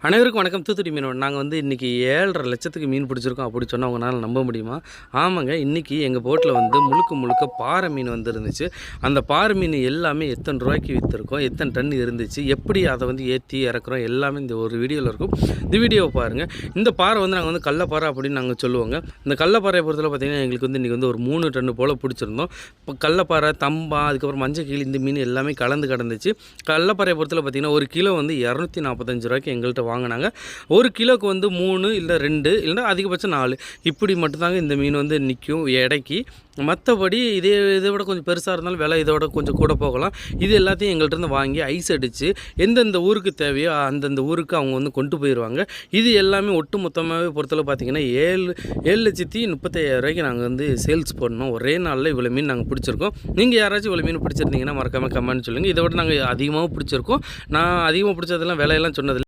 அனைவருக்கும் வணக்கம். தூத்துக்குடி மீனவன். நாங்கள் வந்து இன்றைக்கி 7,50,000க்கு மீன் பிடிச்சிருக்கோம் அப்படி சொன்னால் உங்களால் நம்ப முடியுமா? ஆமாங்க, இன்றைக்கி எங்கள் போட்டில் வந்து முழுக்க பாறை மீன் வந்து இருந்துச்சு. அந்த பாறை மீன் எல்லாமே எத்தனை ரூபாய்க்கு விற்றுருக்கோம், எத்தனை டன் இருந்துச்சு, எப்படி அதை வந்து ஏற்றி இறக்குறோம் எல்லாமே இந்த ஒரு வீடியோவில் இருக்கும். இந்த வீடியோவை பாருங்கள். இந்த பாறை வந்து நாங்கள் வந்து கள்ளப்பாறை அப்படின்னு நாங்கள் சொல்லுவோங்க. இந்த கள்ளப்பாறையை பொறுத்தவரை பார்த்திங்கன்னா எங்களுக்கு வந்து இன்றைக்கி வந்து ஒரு 3 டன்னு போல் பிடிச்சிருந்தோம். இப்போ கள்ளப்பாறை, தம்பா, அதுக்கப்புறம் மஞ்சள் கீழ் இந்த மீன் எல்லாமே கலந்து கிடந்துச்சு. கள்ளப்பாறையை பொறுத்தவரை பார்த்திங்கன்னா ஒரு கிலோ வந்து 245 ரூபாய்க்கு எங்கள்கிட்ட வாங்கினாங்க. ஒரு கிலோக்கு வந்து 3 இல்லை 2 இல்லைன்னா அதிகபட்சம் 4 இப்படி மட்டும்தாங்க இந்த மீன் வந்து நிற்கும் எடைக்கு. மற்றபடி இதை விட கொஞ்சம் பெருசாக இருந்தாலும் விலை இதை விட கொஞ்சம் கூட போகலாம். இது எல்லாத்தையும் எங்கள்கிட்ட வாங்கி ஐஸ் அடித்து எந்தெந்த ஊருக்கு தேவையோ அந்தந்த ஊருக்கு அவங்க வந்து கொண்டு போயிடுவாங்க. இது எல்லாமே ஒட்டு மொத்தமாகவே பொறுத்தளவு பார்த்திங்கன்னா 7,35,000 நாங்கள் வந்து சேல்ஸ் பண்ணோம். ஒரே நாளில் இவ்வளோ மீன் நாங்கள் பிடிச்சிருக்கோம். நீங்கள் யாராச்சும் இவ்வளோ மீன் பிடிச்சிருந்தீங்கன்னா மறக்காமல் கமெண்ட் சொல்லுங்கள். இதை விட நாங்கள் அதிகமாகவும் பிடிச்சிருக்கோம். நான் அதிகமாக பிடிச்சதெல்லாம் விலையெல்லாம் சொன்னதில்லை.